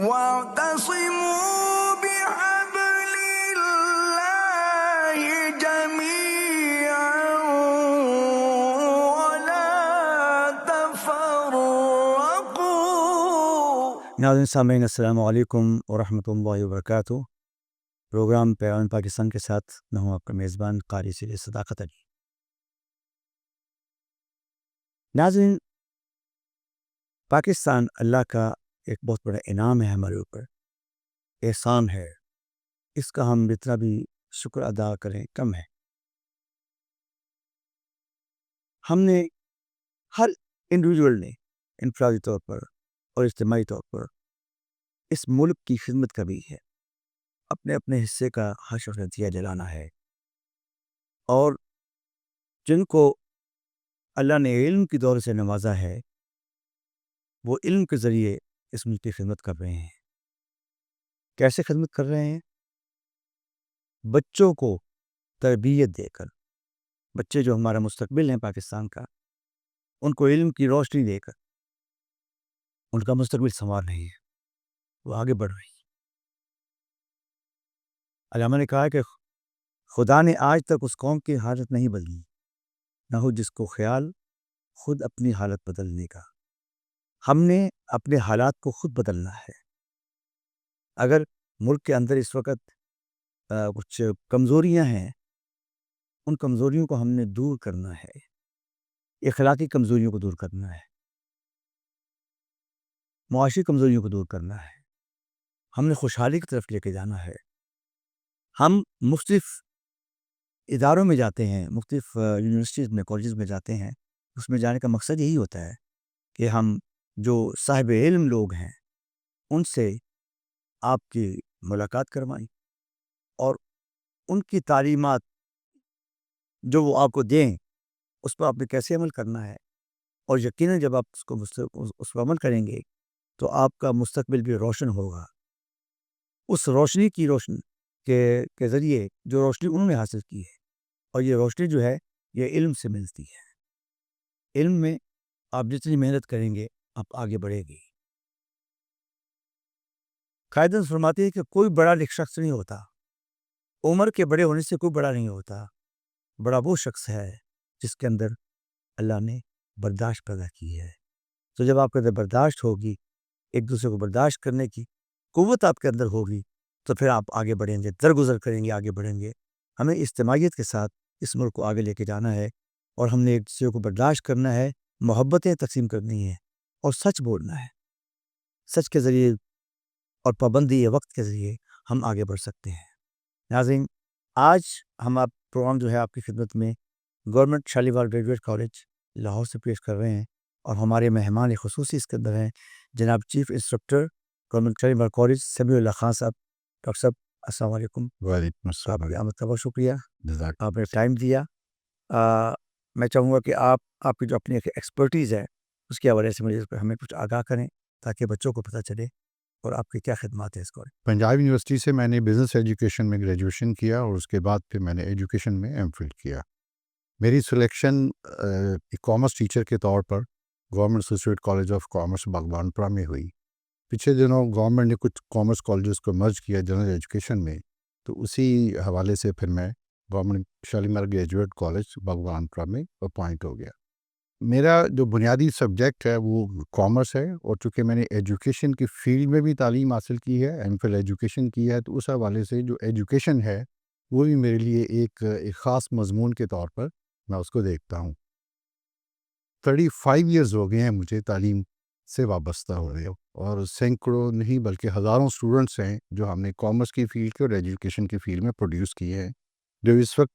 واعتصموا بحبل الله جميعا ولا تفرقوا۔ ناظرین سامعین، السلام علیکم ورحمۃ اللہ وبرکاتہ۔ پروگرام پیغام پاکستان کے ساتھ میں ہوں آپ کا میزبان قاری سید صداقت علی۔ ناظرین، پاکستان اللہ کا ایک بہت بڑا انعام ہے، ہمارے اوپر احسان ہے، اس کا ہم جتنا بھی شکر ادا کریں کم ہے۔ ہم نے ہر انڈیویجول نے انفرادی طور پر اور اجتماعی طور پر اس ملک کی خدمت کرنی ہے، اپنے اپنے حصے کا حشر نتیجہ جلانا ہے، اور جن کو اللہ نے علم کی دولت سے نوازا ہے وہ علم کے ذریعے اس ملک کی خدمت کر رہے ہیں۔ کیسے خدمت کر رہے ہیں؟ بچوں کو تربیت دے کر، بچے جو ہمارا مستقبل ہیں پاکستان کا، ان کو علم کی روشنی دے کر ان کا مستقبل سنوار رہی ہے، وہ آگے بڑھ رہی ہے۔ علامہ نے کہا کہ خدا نے آج تک اس قوم کی حالت نہیں بدلی، نہ ہو جس کو خیال خود اپنی حالت بدلنے کا۔ ہم نے اپنے حالات کو خود بدلنا ہے۔ اگر ملک کے اندر اس وقت کچھ کمزوریاں ہیں، ان کمزوریوں کو ہم نے دور کرنا ہے، اخلاقی کمزوریوں کو دور کرنا ہے، معاشی کمزوریوں کو دور کرنا ہے، ہم نے خوشحالی کی طرف لے کے جانا ہے۔ ہم مختلف اداروں میں جاتے ہیں، مختلف یونیورسٹیز میں، کالجز میں جاتے ہیں، اس میں جانے کا مقصد یہی ہوتا ہے کہ ہم جو صاحب علم لوگ ہیں ان سے آپ کی ملاقات کروائیں، اور ان کی تعلیمات جو وہ آپ کو دیں اس پر آپ نے کیسے عمل کرنا ہے، اور یقیناً جب آپ اس پر عمل کریں گے تو آپ کا مستقبل بھی روشن ہوگا۔ اس روشنی کی کے ذریعے جو روشنی انہوں نے حاصل کی ہے، اور یہ روشنی جو ہے یہ علم سے ملتی ہے۔ علم میں آپ جتنی محنت کریں گے آپ آگے بڑھیں گے۔ قائدین فرماتے ہیں کہ کوئی بڑا شخص نہیں ہوتا، عمر کے بڑے ہونے سے کوئی بڑا نہیں ہوتا، بڑا وہ شخص ہے جس کے اندر اللہ نے برداشت پیدا کی ہے۔ تو جب آپ کے اندر برداشت ہوگی، ایک دوسرے کو برداشت کرنے کی قوت آپ کے اندر ہوگی، تو پھر آپ آگے بڑھیں گے، درگزر کریں گے، آگے بڑھیں گے۔ ہمیں اجتماعیت کے ساتھ اس ملک کو آگے لے کے جانا ہے، اور ہم نے ایک دوسرے کو برداشت کرنا ہے، محبتیں تقسیم کرنی ہیں، اور سچ بولنا ہے۔ سچ کے ذریعے اور پابندی وقت کے ذریعے ہم آگے بڑھ سکتے ہیں۔ ناظرین، آج ہم پروگرام جو ہے آپ کی خدمت میں government Shalimar graduate college Lahore سے پیش کر رہے ہیں، اور ہمارے مہمان خصوصی اس کے اندر ہیں جناب chief instructor government Shalimar college Samiullah Khan sahib. Doctor صاحب السلام علیکم۔ وعلیکم السلام۔ آپ کی آمد کا بہت شکریہ، جزاک آپ نے ٹائم دیا۔ میں چاہوں گا کہ آپ کی جو اپنی ایکسپرٹیز ہے اس کے حوالے سے مجھے ہمیں کچھ آگاہ کریں تاکہ بچوں کو پتہ چلے اور آپ کی کیا خدمات ہیں اس کو۔ پنجاب یونیورسٹی سے میں نے بزنس ایجوکیشن میں گریجویشن کیا، اور اس کے بعد پھر میں نے ایجوکیشن میں ایم فل کیا۔ میری سلیکشن کامرس ٹیچر کے طور پر گورنمنٹ اسوسیٹ کالج آف کامرس بھگوانپورہ میں ہوئی۔ پچھلے دنوں گورنمنٹ نے کچھ کامرس کالجز کو مرج کیا جنرل ایجوکیشن میں، تو اسی حوالے سے پھر میں گورنمنٹ شالیمار گریجویٹ کالج بھگوانپورہ میں اپوائنٹ ہو گیا۔ میرا جو بنیادی سبجیکٹ ہے وہ کامرس ہے، اور چونکہ میں نے ایجوکیشن کی فیلڈ میں بھی تعلیم حاصل کی ہے، ایم فل ایجوکیشن کی ہے، تو اس حوالے سے جو ایجوکیشن ہے وہ بھی میرے لیے ایک خاص مضمون کے طور پر میں اس کو دیکھتا ہوں۔ 35 ایئرز ہو گئے ہیں مجھے تعلیم سے وابستہ ہو رہے ہو، اور سینکڑوں نہیں بلکہ ہزاروں اسٹوڈنٹس ہیں جو ہم نے کامرس کی فیلڈ کے اور ایجوکیشن کی فیلڈ میں پروڈیوس کیے ہیں، جو اس وقت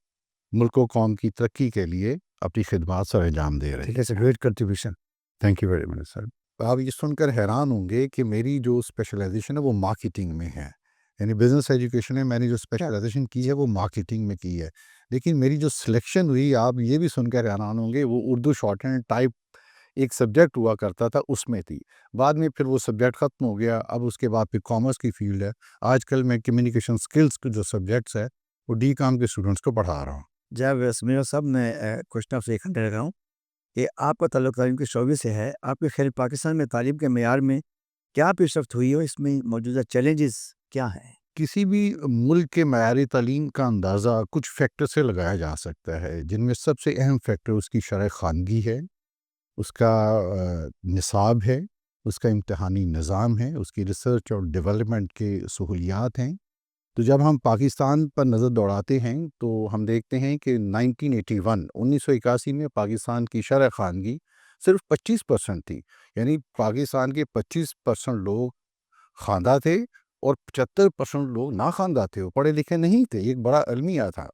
ملک و قوم کی ترقی کے لیے اپنی خدمات سر انجام دے رہے ہیں۔ Great contribution. Thank you very much sir. آپ یہ سن کر حیران ہوں گے کہ میری جو اسپیشلائزیشن ہے وہ مارکیٹنگ میں ہے، یعنی بزنس ایجوکیشن میں میں نے جو اسپیشلائزیشن کی ہے وہ مارکیٹنگ میں کی ہے، لیکن میری جو سلیکشن ہوئی آپ یہ بھی سن کر حیران ہوں گے، وہ اردو شارٹ ہینڈ ٹائپ ایک سبجیکٹ ہوا کرتا تھا اس میں تھی۔ بعد میں پھر وہ سبجیکٹ ختم ہو گیا، اب اس کے بعد پھر کامرس کی فیلڈ ہے۔ آج کل میں کمیونیکیشن سکلز کے جو سبجیکٹس ہے وہ ڈی کام کے اسٹوڈنٹس کو پڑھا رہا ہوں۔ جناب سمیع صاحب، میں کوشچن آپ سے یہ کرنے لگا ہوں کہ آپ کا تعلق تعلیم کے شعبے سے ہے، آپ کے خیال پاکستان میں تعلیم کے معیار میں کیا پیش رفت ہوئی ہے، اس میں موجودہ چیلنجز کیا ہیں؟ کسی بھی ملک کے معیاری تعلیم کا اندازہ کچھ فیکٹر سے لگایا جا سکتا ہے، جن میں سب سے اہم فیکٹر اس کی شرح خواندگی ہے، اس کا نصاب ہے، اس کا امتحانی نظام ہے، اس کی ریسرچ اور ڈیولپمنٹ کے سہولیات ہیں۔ تو جب ہم پاکستان پر نظر دوڑاتے ہیں تو ہم دیکھتے ہیں کہ 1981 میں پاکستان کی شرح خواندگی صرف 25% تھی، یعنی پاکستان کے 25% لوگ خواندہ تھے اور 75% لوگ ناخواندہ تھے، وہ پڑھے لکھے نہیں تھے، ایک بڑا المیہ تھا۔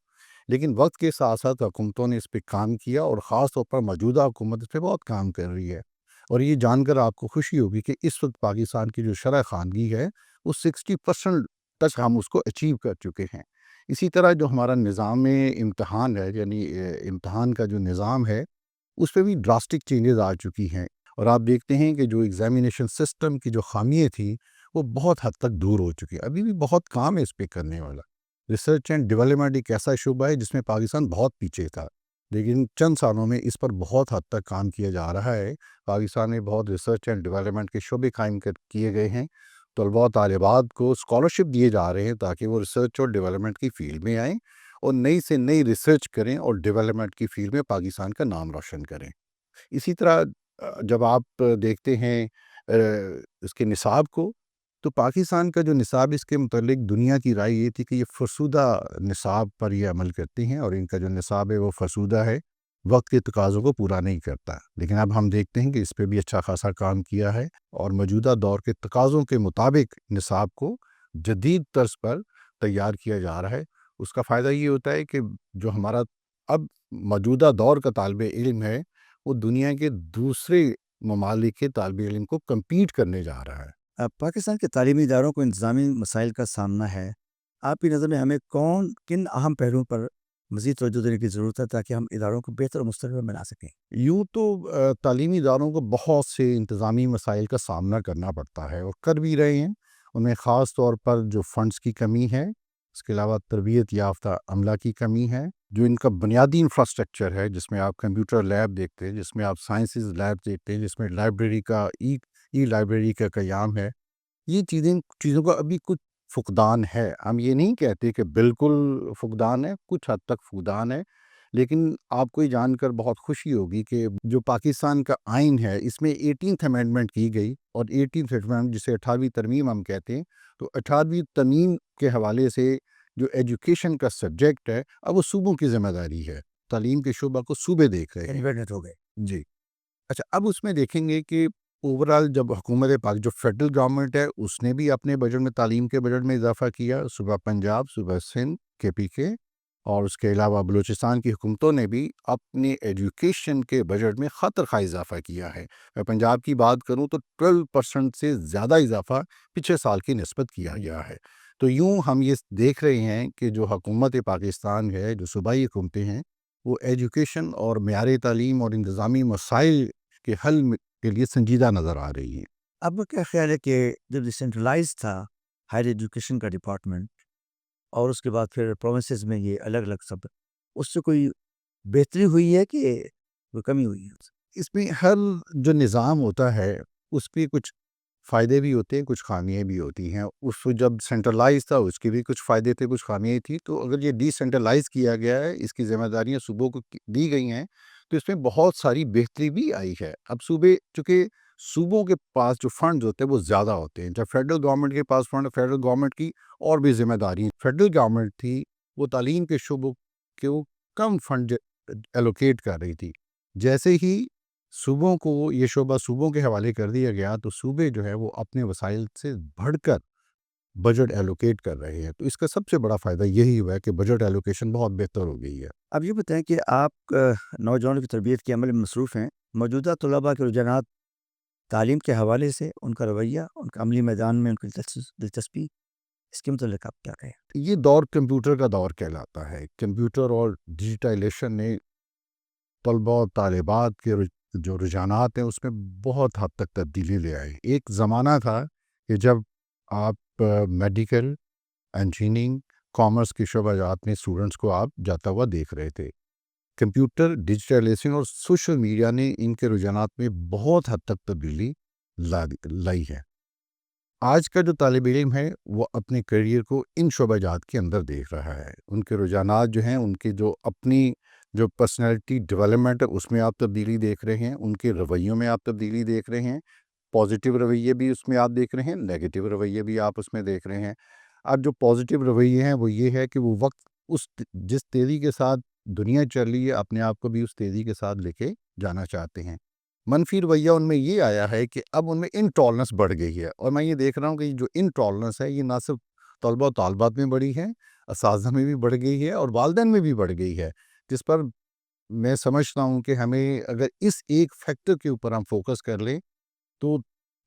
لیکن وقت کے ساتھ ساتھ حکومتوں نے اس پہ کام کیا، اور خاص طور پر موجودہ حکومت اس پہ بہت کام کر رہی ہے، اور یہ جان کر آپ کو خوشی ہوگی کہ اس وقت پاکستان کی جو شرح خواندگی ہے وہ 60% تک ہم اس کو اچیو کر چکے ہیں۔ اسی طرح جو ہمارا نظام امتحان ہے، یعنی امتحان کا جو نظام ہے، اس پہ بھی ڈراسٹک چینجز آ چکی ہیں، اور آپ دیکھتے ہیں کہ جو ایگزامینیشن سسٹم کی جو خامیاں تھیں وہ بہت حد تک دور ہو چکی ہے۔ ابھی بھی بہت کام ہے اس پہ کرنے والا۔ ریسرچ اینڈ ڈیولپمنٹ ایک ایسا شعبہ ہے جس میں پاکستان بہت پیچھے تھا، لیکن چند سالوں میں اس پر بہت حد تک کام کیا جا رہا ہے۔ پاکستان میں بہت ریسرچ اینڈ ڈیولپمنٹ کے شعبے قائم کیے گئے ہیں، طلباء و طالبات کو اسکالرشپ دیے جا رہے ہیں تاکہ وہ ریسرچ اور ڈیولپمنٹ کی فیلڈ میں آئیں اور نئی سے نئی ریسرچ کریں اور ڈیولپمنٹ کی فیلڈ میں پاکستان کا نام روشن کریں۔ اسی طرح جب آپ دیکھتے ہیں اس کے نصاب کو، تو پاکستان کا جو نصاب، اس کے متعلق دنیا کی رائے یہ تھی کہ یہ فرسودہ نصاب پر یہ عمل کرتے ہیں، اور ان کا جو نصاب ہے وہ فرسودہ ہے، وقت کے تقاضوں کو پورا نہیں کرتا۔ لیکن اب ہم دیکھتے ہیں کہ اس پہ بھی اچھا خاصا کام کیا ہے، اور موجودہ دور کے تقاضوں کے مطابق نصاب کو جدید طرز پر تیار کیا جا رہا ہے۔ اس کا فائدہ یہ ہوتا ہے کہ جو ہمارا اب موجودہ دور کا طالب علم ہے، وہ دنیا کے دوسرے ممالک کے طالب علم کو کمپیٹ کرنے جا رہا ہے۔ پاکستان کے تعلیمی اداروں کو انتظامی مسائل کا سامنا ہے، آپ کی نظر میں ہمیں کن اہم پہلوؤں پر مزید توجہ دینے کی ضرورت ہے تاکہ ہم اداروں کو بہتر اور مستقبل بنا سکیں؟ یوں تو تعلیمی اداروں کو بہت سے انتظامی مسائل کا سامنا کرنا پڑتا ہے، اور کر بھی رہے ہیں۔ ان میں خاص طور پر جو فنڈز کی کمی ہے، اس کے علاوہ تربیت یافتہ عملہ کی کمی ہے، جو ان کا بنیادی انفراسٹرکچر ہے، جس میں آپ کمپیوٹر لیب دیکھتے ہیں، جس میں آپ سائنسز لیب دیکھتے ہیں، جس میں لائبریری کا ای لائبریری کا قیام ہے۔ یہ چیزوں کا ابھی کچھ فقدان ہے۔ ہم یہ نہیں کہتے کہ بالکل فقدان ہے، کچھ حد تک فقدان ہے، لیکن آپ کو یہ جان کر بہت خوشی ہوگی کہ جو پاکستان کا آئین ہے، اس میں 18th امینڈمنٹ کی گئی، اور 18th امینڈمنٹ جسے 18ویں ترمیم ہم کہتے ہیں، تو 18ویں ترمیم کے حوالے سے جو ایجوکیشن کا سبجیکٹ ہے، اب وہ صوبوں کی ذمہ داری ہے۔ تعلیم کے شعبہ کو صوبے دیکھ رہے ہیں۔ انڈیپینڈنٹ ہو گئے۔ جی اچھا، اب اس میں دیکھیں گے کہ اوورال جب حکومت پاک جو فیڈرل گورنمنٹ ہے، اس نے بھی اپنے بجٹ میں تعلیم کے بجٹ میں اضافہ کیا، صوبہ پنجاب، صوبہ سندھ، KPK، اور اس کے علاوہ بلوچستان کی حکومتوں نے بھی اپنے ایجوکیشن کے بجٹ میں خاطر خواہ اضافہ کیا ہے۔ میں پنجاب کی بات کروں تو 12% سے زیادہ اضافہ پچھلے سال کی نسبت کیا گیا ہے۔ تو یوں ہم یہ دیکھ رہے ہیں کہ جو حکومت پاکستان ہے، جو صوبائی حکومتیں ہیں، وہ ایجوکیشن اور معیاری تعلیم اور انتظامی مسائل کے حل کے لیے سنجیدہ نظر آ رہی ہیں۔ اب کیا خیال ہے کہ جب ڈیسینٹرلائز تھا ہائر ایجوکیشن کا ڈپارٹمنٹ، اور اس کے بعد پھر پروونسز میں یہ الگ الگ سب، اس سے کوئی بہتری ہوئی ہے کہ کوئی کمی ہوئی ہے؟ اس میں ہر جو نظام ہوتا ہے اس پہ کچھ فائدے بھی ہوتے ہیں، کچھ خامیاں بھی ہوتی ہیں۔ اس کو جب سینٹرلائز تھا اس کے بھی کچھ فائدے تھے، کچھ خامیاں تھیں۔ تو اگر یہ ڈی سینٹرلائز کیا گیا ہے، اس کی ذمہ داریاں صوبوں کو دی گئی ہیں، تو اس میں بہت ساری بہتری بھی آئی ہے۔ اب صوبے، چونکہ صوبوں کے پاس جو فنڈز ہوتے ہیں وہ زیادہ ہوتے ہیں، جب فیڈرل گورنمنٹ کے پاس فنڈ، فیڈرل گورنمنٹ کی اور بھی ذمہ داری، فیڈرل گورنمنٹ تھی وہ تعلیم کے شعبوں کو کم فنڈ ایلوکیٹ کر رہی تھی۔ جیسے ہی صوبوں کو یہ شعبہ صوبوں کے حوالے کر دیا گیا، تو صوبے جو ہے وہ اپنے وسائل سے بڑھ کر بجٹ ایلوکیٹ کر رہے ہیں۔ تو اس کا سب سے بڑا فائدہ یہی ہوا ہے کہ بجٹ ایلوکیشن بہت بہتر ہو گئی ہے۔ اب یہ بتائیں کہ آپ نوجوانوں کی تربیت کے عمل میں مصروف ہیں، موجودہ طلباء کے رجحانات تعلیم کے حوالے سے، ان کا رویہ، ان کا عملی میدان میں ان کی دلچسپی، اس کے متعلق آپ کیا کہیں؟ یہ دور کمپیوٹر کا دور کہلاتا ہے۔ کمپیوٹر اور ڈیجیٹائلیشن نے طلباء اور طالبات کے جو رجحانات ہیں اس میں بہت حد تک تبدیلی لے آئے۔ ایک زمانہ تھا کہ جب آپ میڈیکل، انجینئرنگ، کامرس کے شعبہ جات میں اسٹوڈنٹس کو آپ جاتا ہوا دیکھ رہے تھے۔ کمپیوٹر، ڈیجیٹائلیشن اور سوشل میڈیا نے ان کے رجحانات میں بہت حد تک تبدیلی لائی ہے۔ آج کا جو طالب علم ہے وہ اپنے کریئر کو ان شعبہ جات کے اندر دیکھ رہا ہے. ان کے رجحانات جو ہیں، ان کی جو اپنی جو پرسنالٹی ڈیولپمنٹ ہے اس میں آپ تبدیلی دیکھ رہے ہیں، ان کے رویوں میں آپ تبدیلی دیکھ رہے ہیں. پازیٹیو رویے بھی اس میں آپ دیکھ رہے ہیں، نیگیٹو رویے بھی آپ اس میں دیکھ رہے ہیں. اب جو پازیٹیو رویے ہیں وہ یہ ہے کہ وہ وقت جس تیزی کے ساتھ دنیا چل رہی ہے اپنے آپ کو بھی اس تیزی کے ساتھ لے کے جانا چاہتے ہیں. منفی رویہ ان میں یہ آیا ہے کہ اب ان میں انٹالرنس بڑھ گئی ہے، اور میں یہ دیکھ رہا ہوں کہ جو انٹالرنس ہے یہ نہ صرف طلبہ و طالبات میں بڑھی ہے، اساتذہ میں بھی بڑھ گئی ہے اور والدین میں بھی بڑھ گئی ہے، جس پر میں سمجھتا ہوں کہ ہمیں اگر اس ایک فیکٹر کے اوپر ہم فوکس کر لیں تو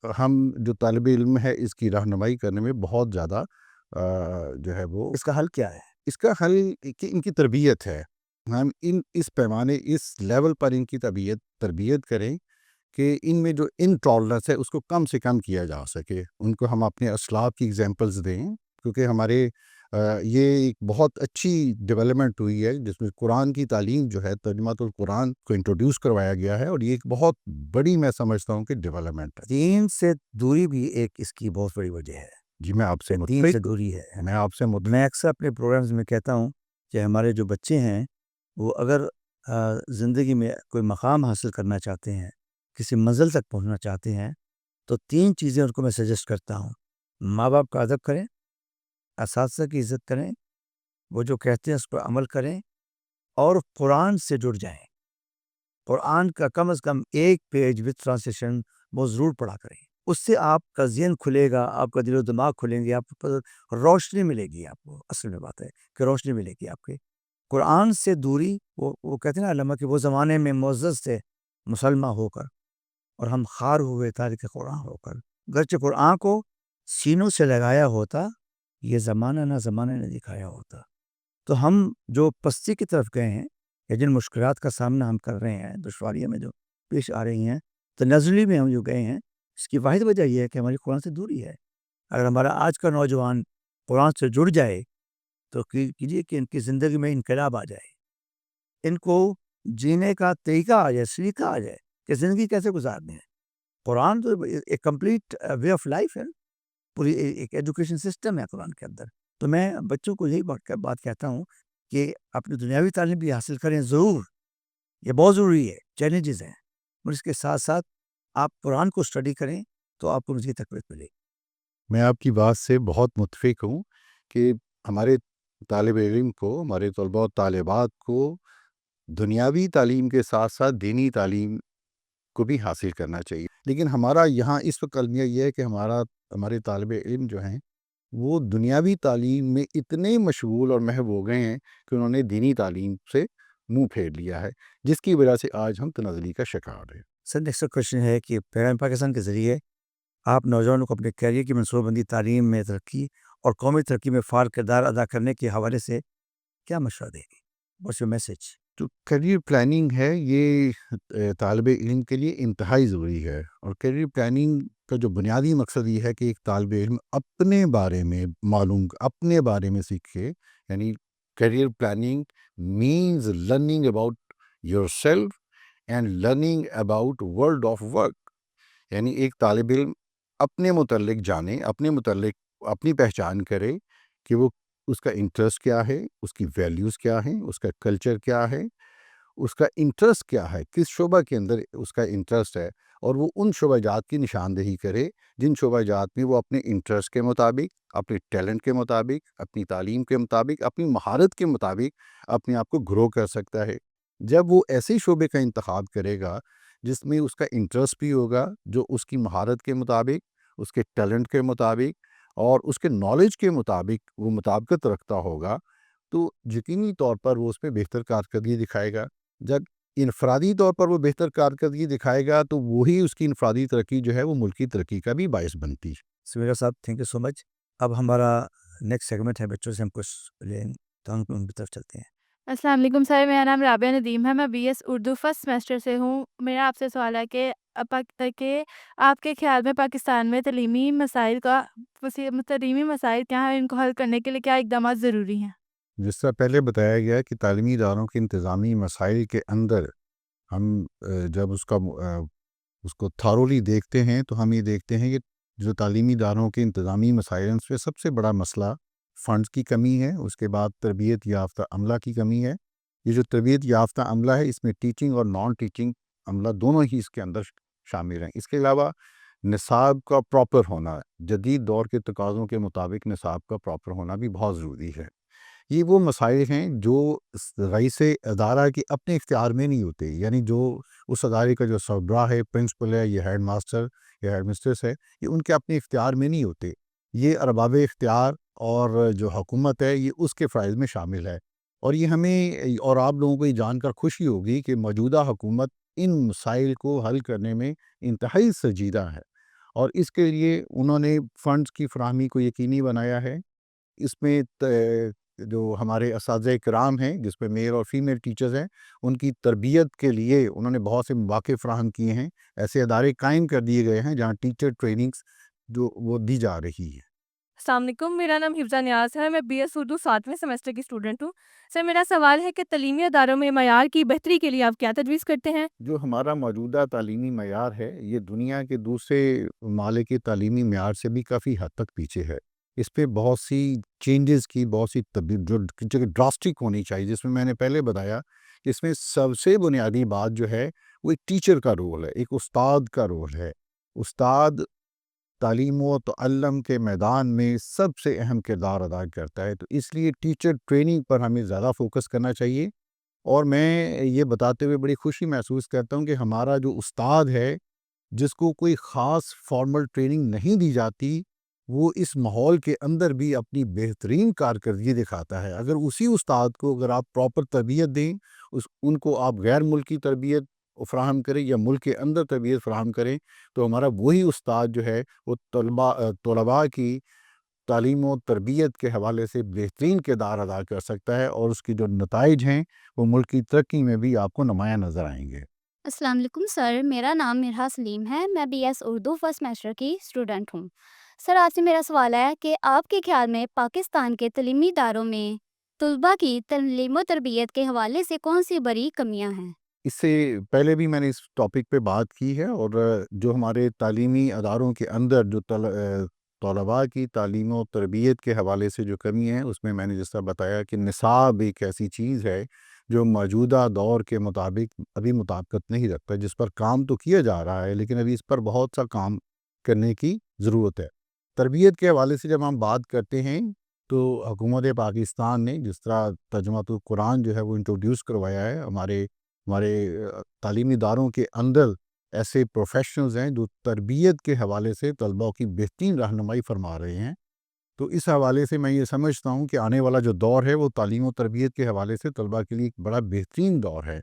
ہم جو طالب علم ہے اس کی رہنمائی کرنے میں بہت زیادہ جو ہے وہ اس کا حل کیا ہے؟ اس کا حل کہ ان کی تربیت ہے. ہم اس پیمانے اس لیول پر ان کی تربیت کریں کہ ان میں جو انٹالرنس ہے اس کو کم سے کم کیا جا سکے. ان کو ہم اپنے اسلاف کی ایگزامپلز دیں، کیونکہ ہمارے یہ ایک بہت اچھی ڈیولپمنٹ ہوئی ہے جس میں قرآن کی تعلیم جو ہے ترجمۃ القرآن کو انٹروڈیوس کروایا گیا ہے، اور یہ ایک بہت بڑی میں سمجھتا ہوں کہ ڈیولپمنٹ ہے. دین سے دوری بھی ایک اس کی بہت بڑی وجہ ہے. جی میں آپ سے دین سے متفق دوری ہے. میں آپ سے متفق میں اکثر اپنے پروگرامز میں کہتا ہوں کہ ہمارے جو بچے ہیں وہ اگر زندگی میں کوئی مقام حاصل کرنا چاہتے ہیں، کسی منزل تک پہنچنا چاہتے ہیں، تو 3 چیزیں ان کو میں سجیسٹ کرتا ہوں. ماں باپ کا ادب کریں، اساتذہ کی عزت کریں، وہ جو کہتے ہیں اس پر عمل کریں، اور قرآن سے جڑ جائیں. قرآن کا کم از کم 1 پیج وتھ ٹرانسلیشن وہ ضرور پڑھا کریں. اس سے آپ کا ذہن کھلے گا، آپ کا دل و دماغ کھلیں گے، آپ کو روشنی ملے گی. آپ کو اصل میں بات ہے کہ روشنی ملے گی آپ کے. قرآن سے دوری، وہ کہتے ہیں نا علامہ کہ وہ زمانے میں معزز تھے مسلمہ ہو کر، اور ہم خار ہوئے تارک قرآن ہو کر. گرچہ قرآن کو سینوں سے لگایا ہوتا، یہ زمانہ نہ زمانے نے دکھایا ہوتا. تو ہم جو پستی کی طرف گئے ہیں، یا جن مشکلات کا سامنا ہم کر رہے ہیں، دشواریاں میں جو پیش آ رہی ہیں، تو نزلی میں ہم جو گئے ہیں، اس کی واحد وجہ یہ ہے کہ ہماری قرآن سے دوری ہے. اگر ہمارا آج کا نوجوان قرآن سے جڑ جائے تو کیجیے کہ ان کی زندگی میں انقلاب آ جائے، ان کو جینے کا طریقہ آ جائے، سلیقہ آ جائے کہ زندگی کیسے گزارنی ہے. قرآن تو ایک کمپلیٹ وے آف لائف ہے، پوری ایک ایجوکیشن سسٹم ہے قرآن کے اندر. تو میں بچوں کو یہی بات کہتا ہوں کہ اپنی دنیاوی تعلیم بھی حاصل کریں ضرور، یہ بہت ضروری ہے، چیلنجز ہیں، اور اس کے ساتھ ساتھ آپ قرآن کو اسٹڈی کریں تو آپ کو مزید تقویت ملے گی. میں آپ کی بات سے بہت متفق ہوں کہ ہمارے طالب علم کو، ہمارے طلباء و طالبات کو دنیاوی تعلیم کے ساتھ ساتھ دینی تعلیم کو بھی حاصل کرنا چاہیے. لیکن ہمارا یہاں اس وقت المیہ یہ ہے کہ ہمارے طالب علم جو ہیں وہ دنیاوی تعلیم میں اتنے مشغول اور محو ہو گئے ہیں کہ انہوں نے دینی تعلیم سے منہ پھیر لیا ہے، جس کی وجہ سے آج ہم تنزلی کا شکار ہیں. سر نیکسٹ کوشچن ہے کہ پیغام پاکستان کے ذریعے آپ نوجوانوں کو اپنے کیریئر کی منصوبہ بندی، تعلیم میں ترقی اور قومی ترقی میں فعال کردار ادا کرنے کے حوالے سے کیا مشورہ دیں گے؟ What's your message? تو کیریئر پلاننگ ہے یہ طالب علم کے لیے انتہائی ضروری ہے، اور کیریئر پلاننگ کا جو بنیادی مقصد یہ ہے کہ ایک طالب علم اپنے بارے میں اپنے بارے میں سیکھے. یعنی career planning means learning about yourself and learning about world of work. یعنی ایک طالب علم اپنے متعلق جانے، اپنے متعلق اپنی پہچان کرے کہ وہ اس کا انٹرسٹ کیا ہے، اس کی ویلیوز کیا ہیں، اس کا کلچر کیا ہے، اس کا انٹرسٹ کیا ہے، کس شعبہ کے اندر اس کا انٹرسٹ ہے، اور وہ ان شعبہ جات کی نشاندہی کرے جن شعبہ جات میں وہ اپنے انٹرسٹ کے مطابق، اپنے ٹیلنٹ کے مطابق، اپنی تعلیم کے مطابق، اپنی مہارت کے مطابق اپنے آپ کو گرو کر سکتا ہے. جب وہ ایسے شعبے کا انتخاب کرے گا جس میں اس کا انٹرسٹ بھی ہوگا، جو اس کی مہارت کے مطابق، اس کے ٹیلنٹ کے مطابق اور اس کے نالج کے مطابق وہ مطابقت رکھتا ہوگا، تو یقینی طور پر وہ اس میں بہتر کارکردگی دکھائے گا. جب انفرادی طور پر وہ بہتر کارکردگی دکھائے گا تو وہی اس کی انفرادی ترقی جو ہے وہ ملکی ترقی کا بھی باعث بنتی ہے. سمیرہ صاحب تھینک یو سو مچ. اب ہمارا نیکسٹ سیگمنٹ ہے بچوں سے ہم کچھ لیں تو ہم ان کی طرف چلتے ہیں. السلام علیکم سر، میرا نام رابعہ ندیم ہے، میں B S Urdu first semester سے ہوں. میرا آپ سے سوال ہے کہ آپ کے خیال میں پاکستان میں تعلیمی مسائل کیا ہیں، ان کو حل کرنے کے لیے کیا اقدامات ضروری ہیں؟ جس طرح پہلے بتایا گیا کہ تعلیمی اداروں کے انتظامی مسائل کے اندر ہم جب اس کو تھارولی دیکھتے ہیں تو ہم یہ دیکھتے ہیں کہ جو تعلیمی اداروں کے انتظامی مسائل ہیں اس میں سب سے بڑا مسئلہ فنڈز کی کمی ہے، اس کے بعد تربیت یافتہ عملہ کی کمی ہے۔ یہ جو تربیت یافتہ عملہ ہے اس میں ٹیچنگ اور نان ٹیچنگ عملہ دونوں ہی اس کے اندر شامل ہیں۔ اس کے علاوہ نصاب کا پراپر ہونا، جدید دور کے تقاضوں کے مطابق نصاب کا پراپر ہونا بھی بہت ضروری ہے۔ یہ وہ مسائل ہیں جو رئیس ادارہ کے اپنے اختیار میں نہیں ہوتے، یعنی جو اس ادارے کا جو سربراہ ہے، پرنسپل ہے، یہ ہیڈ ماسٹر یا ہیڈ مسٹریس ہے، یہ ان کے اپنے اختیار میں نہیں ہوتے۔ یہ ارباب اختیار اور جو حکومت ہے یہ اس کے فرائض میں شامل ہے، اور یہ ہمیں اور آپ لوگوں کو یہ جان کر خوشی ہوگی کہ موجودہ حکومت ان مسائل کو حل کرنے میں انتہائی سنجیدہ ہے، اور اس کے لیے انہوں نے فنڈز کی فراہمی کو یقینی بنایا ہے۔ اس میں جو ہمارے اساتذہ کرام ہیں، جس میں میل اور فیمیل ٹیچرز ہیں، ان کی تربیت کے لیے انہوں نے بہت سے مواقع فراہم کیے ہیں۔ ایسے ادارے قائم کر دیے گئے ہیں جہاں ٹیچر ٹریننگز جو وہ دی جا رہی ہے۔ السلام علیکم، میرا نام حفظہ نیاز ہے، میں بی ایس اردو 7ویں سیمسٹر کی اسٹوڈنٹ ہوں۔ سر، میرا سوال ہے کہ تعلیمی اداروں میں معیار کی بہتری کے لیے آپ کیا تجویز کرتے ہیں؟ جو ہمارا موجودہ تعلیمی معیار ہے یہ دنیا کے دوسرے ممالک کے تعلیمی معیار سے بھی کافی حد تک پیچھے ہے۔ اس پہ بہت سی چینجز کی، بہت سی جو ڈراسٹک ہونی چاہیے، جس میں نے پہلے بتایا کہ اس میں سب سے بنیادی بات جو ہے وہ ایک ٹیچر کا رول ہے، ایک استاد کا رول ہے۔ استاد تعلیم و تعلم کے میدان میں سب سے اہم کردار ادا کرتا ہے، تو اس لیے ٹیچر ٹریننگ پر ہمیں زیادہ فوکس کرنا چاہیے۔ اور میں یہ بتاتے ہوئے بڑی خوشی محسوس کرتا ہوں کہ ہمارا جو استاد ہے، جس کو کوئی خاص فارمل ٹریننگ نہیں دی جاتی، وہ اس ماحول کے اندر بھی اپنی بہترین کارکردگی دکھاتا ہے۔ اگر اسی استاد کو اگر آپ پراپر تربیت دیں، ان کو آپ غیر ملکی تربیت فراہم کریں یا ملک کے اندر تربیت فراہم کریں، تو ہمارا وہی استاد جو ہے وہ طلباء کی تعلیم و تربیت کے حوالے سے بہترین کردار ادا کر سکتا ہے، اور اس کی جو نتائج ہیں وہ ملک کی ترقی میں بھی آپ کو نمایاں نظر آئیں گے۔ السلام علیکم سر، میرا نام مرحا سلیم ہے، میں B S Urdu first semester کی اسٹوڈنٹ ہوں۔ سر، آپ سے میرا سوال ہے کہ آپ کے خیال میں پاکستان کے تعلیمی اداروں میں طلباء کی تعلیم و تربیت کے حوالے سے کون سی بڑی کمیاں ہیں؟ اس سے پہلے بھی میں نے اس ٹاپک پہ بات کی ہے، اور جو ہمارے تعلیمی اداروں کے اندر جو طلباء کی تعلیم و تربیت کے حوالے سے جو کمی ہے، اس میں نے جس طرح بتایا کہ نصاب ایک ایسی چیز ہے جو موجودہ دور کے مطابق ابھی مطابقت نہیں رکھتا، جس پر کام تو کیا جا رہا ہے لیکن ابھی اس پر بہت سا کام کرنے کی ضرورت ہے۔ تربیت کے حوالے سے جب ہم بات کرتے ہیں تو حکومت پاکستان نے جس طرح ترجمۃ القرآن جو ہے وہ انٹروڈیوس کروایا ہے، ہمارے تعلیمی اداروں کے اندر ایسے پروفیشنلز ہیں جو تربیت کے حوالے سے طلباء کی بہترین رہنمائی فرما رہے ہیں۔ تو اس حوالے سے میں یہ سمجھتا ہوں کہ آنے والا جو دور ہے وہ تعلیم و تربیت کے حوالے سے طلباء کے لیے ایک بڑا بہترین دور ہے۔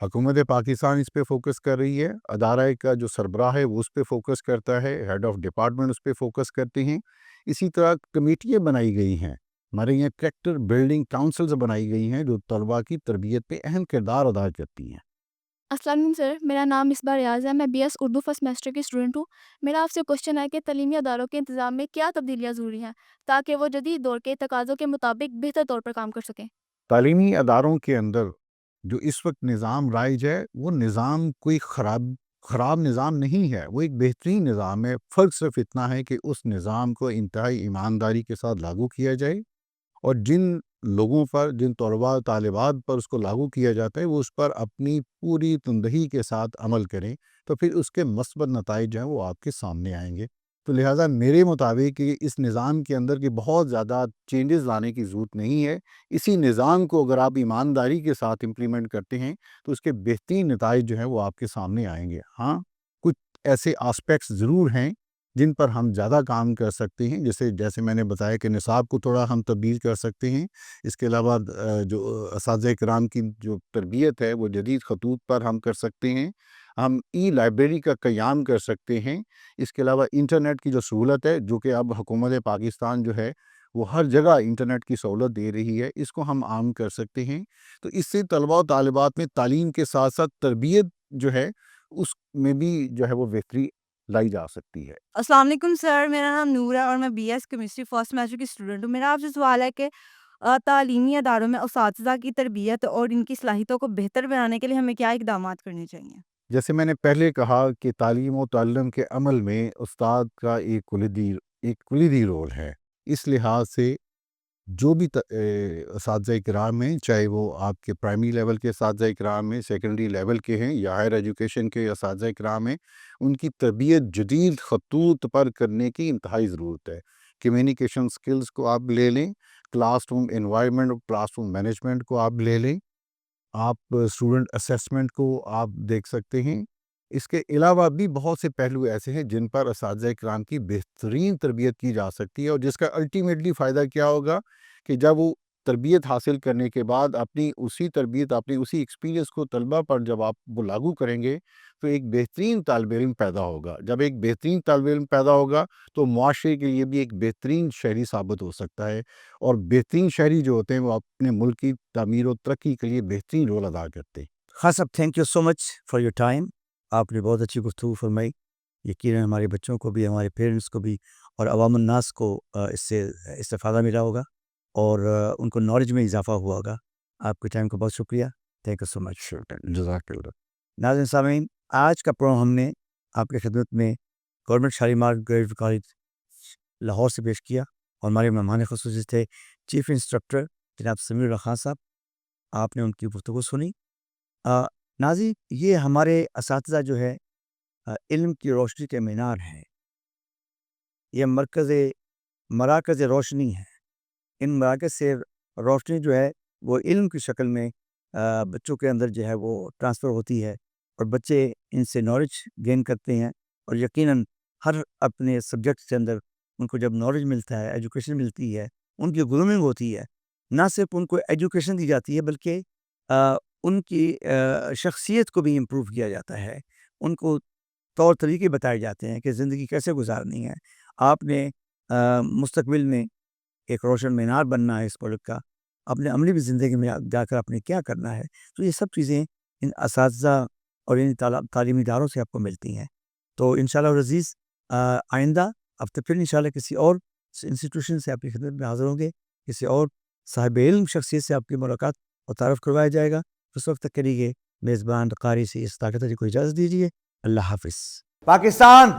حکومت پاکستان اس پہ فوکس کر رہی ہے، ادارہ کا جو سربراہ ہے وہ اس پہ فوکس کرتا ہے، ہیڈ آف ڈپارٹمنٹ اس پہ فوکس کرتے ہیں۔ اسی طرح کمیٹیاں بنائی گئی ہیں، ہمارے یہاں کریکٹر بلڈنگ کاؤنسلز بنائی گئی ہیں جو طلباء کی تربیت پہ اہم کردار ادا کرتی ہیں۔ السلام علیکم سر، میرا نام مصباح ریاض ہے، میں B S Urdu first semester کی اسٹوڈنٹ ہوں۔ میرا آپ سے کوشچن ہے کہ تعلیمی اداروں کے انتظام میں کیا تبدیلیاں ضروری ہیں تاکہ وہ جدید دور کے تقاضوں کے مطابق بہتر طور پر کام کر سکیں؟ تعلیمی اداروں کے اندر جو اس وقت نظام رائج ہے وہ نظام کوئی خراب نظام نہیں ہے، وہ ایک بہترین نظام ہے۔ فرق صرف اتنا ہے کہ اس نظام کو انتہائی ایمانداری کے ساتھ لاگو کیا جائے، اور جن لوگوں پر، جن طلباء طالبات پر اس کو لاگو کیا جاتا ہے وہ اس پر اپنی پوری تندہی کے ساتھ عمل کریں، تو پھر اس کے مثبت نتائج جو ہیں وہ آپ کے سامنے آئیں گے۔ تو لہٰذا میرے مطابق اس نظام کے اندر کی بہت زیادہ چینجز لانے کی ضرورت نہیں ہے۔ اسی نظام کو اگر آپ ایمانداری کے ساتھ امپلیمنٹ کرتے ہیں تو اس کے بہترین نتائج جو ہیں وہ آپ کے سامنے آئیں گے۔ ہاں، کچھ ایسے آسپیکٹس ضرور ہیں جن پر ہم زیادہ کام کر سکتے ہیں، جیسے میں نے بتایا کہ نصاب کو تھوڑا ہم تبدیل کر سکتے ہیں۔ اس کے علاوہ جو اساتذہ کرام کی جو تربیت ہے وہ جدید خطوط پر ہم کر سکتے ہیں، ہم ای لائبریری کا قیام کر سکتے ہیں۔ اس کے علاوہ انٹرنیٹ کی جو سہولت ہے، جو کہ اب حکومت پاکستان جو ہے وہ ہر جگہ انٹرنیٹ کی سہولت دے رہی ہے، اس کو ہم عام کر سکتے ہیں۔ تو اس سے طلباء و طالبات میں تعلیم کے ساتھ ساتھ تربیت جو ہے اس میں بھی جو ہے وہ بہتری لائی جا سکتی ہے۔ السلام علیکم سر، میرا نام نور ہے اور میں B S chemistry first semester کی اسٹوڈنٹ ہوں۔ میرا آپ سے سوال ہے کہ تعلیمی اداروں میں اساتذہ کی تربیت اور ان کی صلاحیتوں کو بہتر بنانے کے لیے ہمیں کیا اقدامات کرنے چاہیے؟ جیسے میں نے پہلے کہا کہ تعلیم و تعلم کے عمل میں استاد کا ایک کلیدی رول ہے. اس لحاظ سے جو بھی اساتذہ کرام ہیں، چاہے وہ آپ کے پرائمری لیول کے اساتذہ کرام ہیں، سیکنڈری لیول کے ہیں یا ہائر ایجوکیشن کے اساتذہ کرام ہیں، ان کی تربیت جدید خطوط پر کرنے کی انتہائی ضرورت ہے. کمیونیکیشن سکلز کو آپ لے لیں، کلاس روم انوائرمنٹ اور کلاس روم مینجمنٹ کو آپ لے لیں، آپ اسٹوڈنٹ اسیسمنٹ کو آپ دیکھ سکتے ہیں. اس کے علاوہ بھی بہت سے پہلو ایسے ہیں جن پر اساتذہ کرام کی بہترین تربیت کی جا سکتی ہے، اور جس کا الٹیمیٹلی فائدہ کیا ہوگا کہ جب وہ تربیت حاصل کرنے کے بعد اپنی اسی تربیت، اپنی اسی ایکسپیرینس کو طلبہ پر جب آپ وہ لاگو کریں گے تو ایک بہترین طالب علم پیدا ہوگا. جب ایک بہترین طالب علم پیدا ہوگا تو معاشرے کے لیے بھی ایک بہترین شہری ثابت ہو سکتا ہے، اور بہترین شہری جو ہوتے ہیں وہ اپنے ملک کی تعمیر و ترقی کے لیے بہترین رول ادا کرتے ہیں. خان صاحب thank you so much for your time. آپ نے بہت اچھی گفتگو فرمائی. یقیناً ہمارے بچوں کو بھی، ہمارے پیرنٹس کو بھی اور عوام الناس کو اس سے استفادہ ملا ہوگا اور ان کو نالج میں اضافہ ہوا ہوگا. آپ کے ٹائم کا بہت شکریہ. تھینک یو سو مچ. جزاک اللہ. ناظرین سامعین، آج کا پروگرام ہم نے آپ کی خدمت میں government Shalimar graduate college Lahore سے پیش کیا، اور ہمارے مہمان خصوصی تھے چیف انسٹرکٹر جناب سمیع اللہ خان صاحب. آپ نے ان کی گفتگو سنی. ناظرین، یہ ہمارے اساتذہ جو ہے علم کی روشنی کے مینار ہیں، یہ مراکز روشنی ہے. ان مراکز سے روشنی جو ہے وہ علم کی شکل میں بچوں کے اندر جو ہے وہ ٹرانسفر ہوتی ہے، اور بچے ان سے نالج گین کرتے ہیں. اور یقیناً ہر اپنے سبجیکٹ کے اندر ان کو جب نالج ملتا ہے، ایجوکیشن ملتی ہے، ان کی گرومنگ ہوتی ہے. نہ صرف ان کو ایجوکیشن دی جاتی ہے بلکہ ان کی شخصیت کو بھی امپروو کیا جاتا ہے. ان کو طور طریقے بتائے جاتے ہیں کہ زندگی کیسے گزارنی ہے. آپ نے مستقبل میں ایک روشن مینار بننا ہے اس ملک کا، اپنے عملی بھی زندگی میں جا کر آپ نے کیا کرنا ہے. تو یہ سب چیزیں ان اساتذہ اور ان تعلیمی اداروں سے آپ کو ملتی ہیں. تو انشاءاللہ العزیز آئندہ ہفتے پھر انشاءاللہ کسی اور انسٹیٹیوشن سے آپ کی خدمت میں حاضر ہوں گے، کسی اور صاحب علم شخصیت سے آپ کی ملاقات اور تعارف کروایا جائے گا. اس وقت تک کے لیے میزبان قاری سے اس طاقت کو اجازت دیجیے. اللہ حافظ. پاکستان